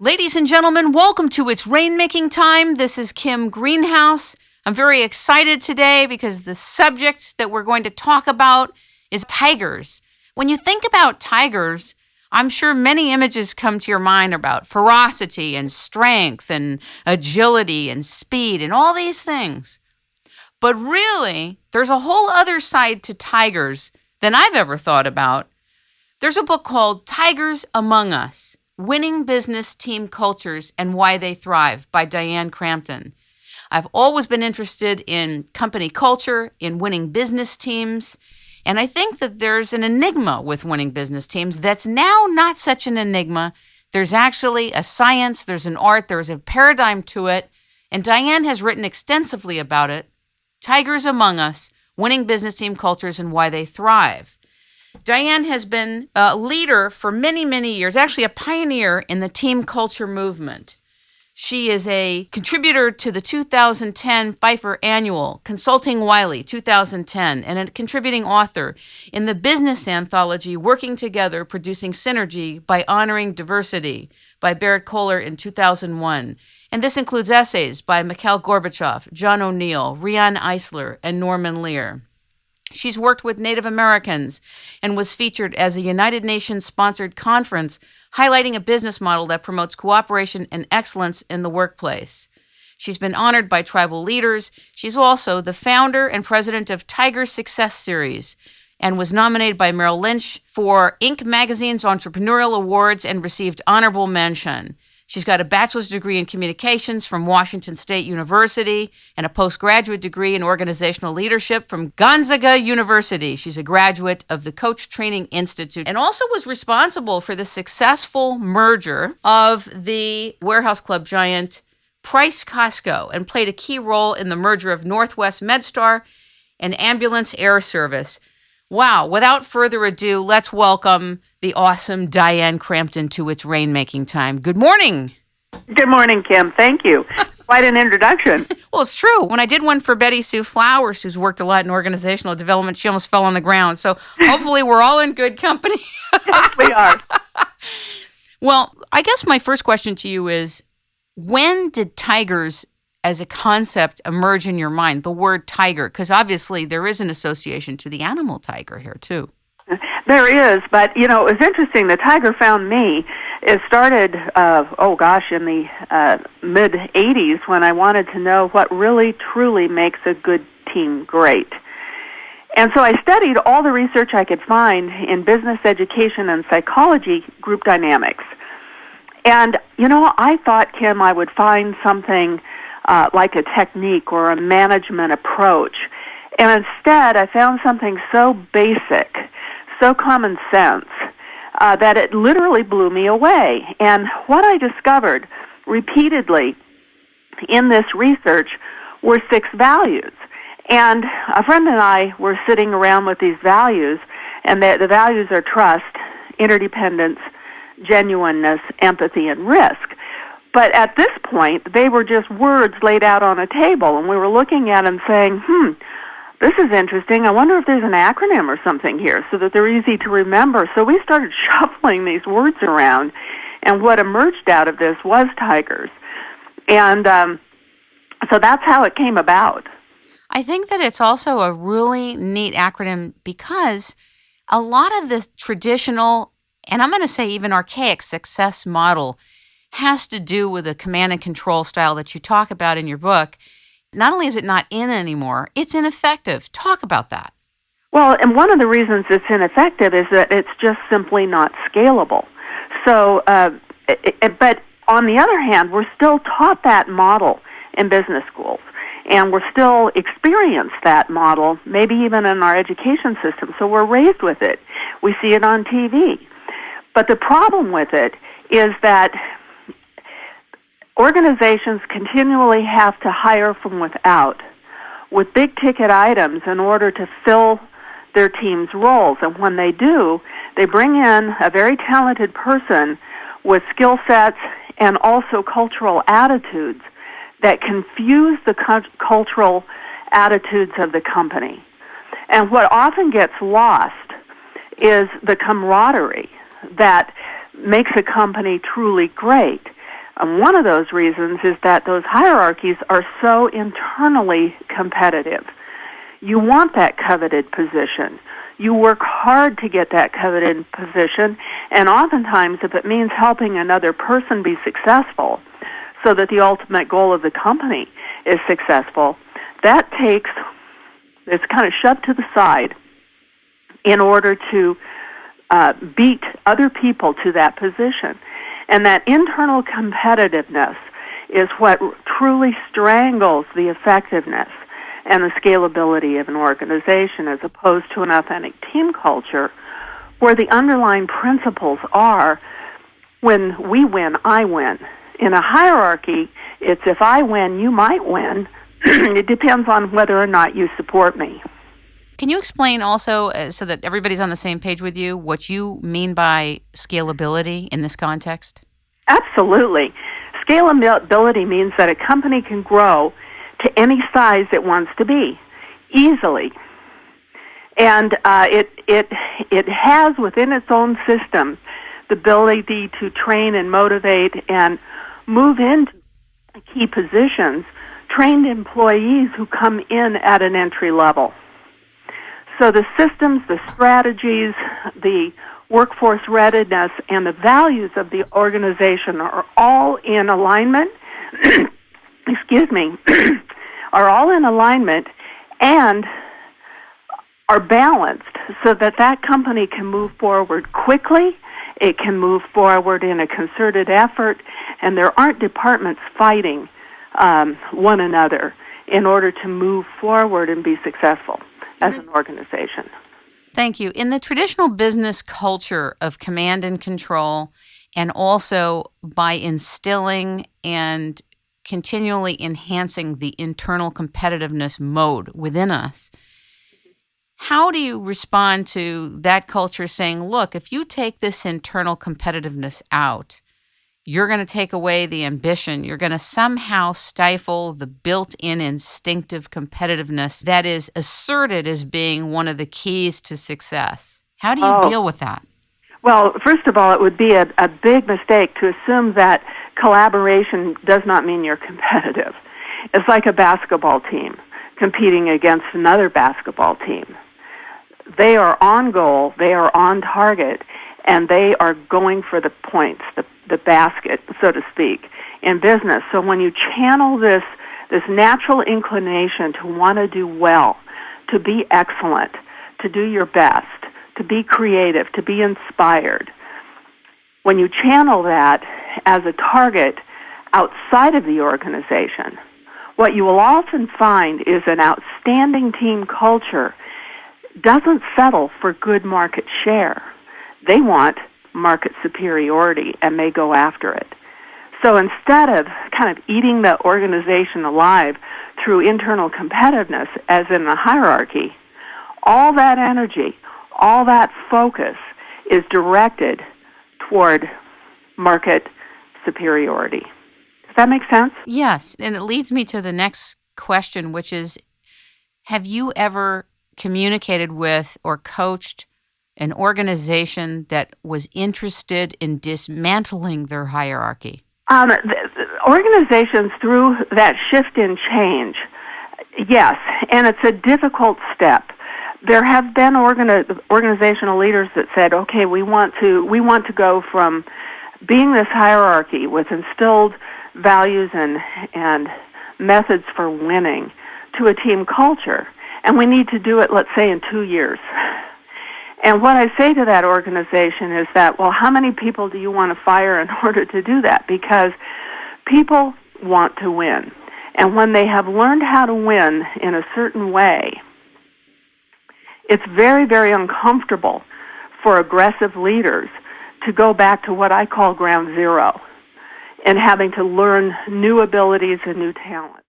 Ladies and gentlemen, welcome to It's Rainmaking Time. This is Kim Greenhouse. I'm very excited today because the subject that we're going to talk about is tigers. When you think about tigers, I'm sure many images come to your mind about ferocity and strength and agility and speed and all these things. But really, there's a whole other side to tigers than I've ever thought about. There's a book called Tigers Among Us: Winning Business Team Cultures and Why They Thrive by Dianne Crampton. I've always been interested in company culture, in winning business teams, and I think that there's an enigma with winning business teams that's now not such an enigma. There's actually a science, there's an art, there's a paradigm to it, and Dianne has written extensively about it. Tigers Among Us: Winning Business Team Cultures and Why They Thrive. Dianne has been a leader for many, many years, actually a pioneer in the team culture movement. She is a contributor to the 2010 Pfeiffer Annual, Consulting Wiley 2010, and a contributing author in the business anthology Working Together, Producing Synergy by Honoring Diversity by Barrett Kohler in 2001. And this includes essays by Mikhail Gorbachev, John O'Neill, Rian Eisler, and Norman Lear. She's worked with Native Americans and was featured as a United Nations-sponsored conference highlighting a business model that promotes cooperation and excellence in the workplace. She's been honored by tribal leaders. She's also the founder and president of Tiger Success Series and was nominated by Merrill Lynch for Inc. magazine's Entrepreneurial Awards and received honorable mention. She's got a bachelor's degree in communications from Washington State University and a postgraduate degree in organizational leadership from Gonzaga University. She's a graduate of the Coach Training Institute and also was responsible for the successful merger of the warehouse club giant Price Costco and played a key role in the merger of Northwest MedStar and Ambulance Air Service. Wow, without further ado, let's welcome the awesome Dianne Crampton to It's Rainmaking Time. Good morning. Good morning, Kim. Thank you. Quite an introduction. Well, it's true. When I did one for Betty Sue Flowers, who's worked a lot in organizational development, she almost fell on the ground. So hopefully we're all in good company. Yes, we are. Well, I guess my first question to you is, when did tigers as a concept emerge in your mind, the word tiger? Because obviously there is an association to the animal tiger here, too. There is, but, it was interesting. The tiger found me. It started, in the mid-'80s when I wanted to know what really, truly makes a good team great. And so I studied all the research I could find in business education and psychology group dynamics. And, I thought, Kim, I would find something like a technique or a management approach. And instead, I found something so basic, so common sense, that it literally blew me away. And what I discovered repeatedly in this research were 6 values. And a friend and I were sitting around with these values, and the values are trust, interdependence, genuineness, empathy, and risk. But at this point, they were just words laid out on a table, and we were looking at them saying, this is interesting. I wonder if there's an acronym or something here so that they're easy to remember. So we started shuffling these words around, and what emerged out of this was tigers. And so that's how it came about. I think that it's also a really neat acronym because a lot of the traditional, and I'm going to say even archaic success model has to do with the command and control style that you talk about in your book. Not only is it not in anymore, it's ineffective. Talk about that. Well, and one of the reasons it's ineffective is that it's just simply not scalable. So, but on the other hand, we're still taught that model in business schools, and we're still experience that model, maybe even in our education system. So we're raised with it. We see it on TV. But the problem with it is that organizations continually have to hire from without with big-ticket items in order to fill their team's roles. And when they do, they bring in a very talented person with skill sets and also cultural attitudes that confuse the cultural attitudes of the company. And what often gets lost is the camaraderie that makes a company truly great. And one of those reasons is that those hierarchies are so internally competitive. You want that coveted position. You work hard to get that coveted position, and oftentimes if it means helping another person be successful so that the ultimate goal of the company is successful, it's kind of shoved to the side in order to beat other people to that position. And that internal competitiveness is what truly strangles the effectiveness and the scalability of an organization, as opposed to an authentic team culture where the underlying principles are, when we win, I win. In a hierarchy, it's if I win, you might win. It depends on whether or not you support me. Can you explain also, so that everybody's on the same page with you, what you mean by scalability in this context? Absolutely. Scalability means that a company can grow to any size it wants to be, easily. And it has within its own system the ability to train and motivate and move into key positions trained employees who come in at an entry level. So the systems, the strategies, the workforce readiness, and the values of the organization are all in alignment. Excuse me, are all in alignment and are balanced so that that company can move forward quickly, it can move forward in a concerted effort, and there aren't departments fighting one another in order to move forward and be successful as an organization. Thank you. In the traditional business culture of command and control, and also by instilling and continually enhancing the internal competitiveness mode within us, how do you respond to that culture saying, look, if you take this internal competitiveness out, you're going to take away the ambition. You're going to somehow stifle the built-in instinctive competitiveness that is asserted as being one of the keys to success. How do you deal with that? Well, first of all, it would be a big mistake to assume that collaboration does not mean you're competitive. It's like a basketball team competing against another basketball team. They are on goal, they are on target, and they are going for the points, the basket, so to speak, in business. So when you channel this natural inclination to want to do well, to be excellent, to do your best, to be creative, to be inspired, when you channel that as a target outside of the organization, what you will often find is an outstanding team culture doesn't settle for good market share. They want market superiority, and they go after it. So instead of kind of eating the organization alive through internal competitiveness, as in the hierarchy, all that energy, all that focus is directed toward market superiority. Does that make sense? Yes, and it leads me to the next question, which is, have you ever communicated with or coached an organization that was interested in dismantling their hierarchy? Organizations, through that shift in change, yes, and it's a difficult step. There have been organizational leaders that said, okay, we want to go from being this hierarchy with instilled values and methods for winning to a team culture, and we need to do it, let's say, in 2 years. And what I say to that organization is that, well, how many people do you want to fire in order to do that? Because people want to win. And when they have learned how to win in a certain way, it's very, very uncomfortable for aggressive leaders to go back to what I call ground zero and having to learn new abilities and new talent.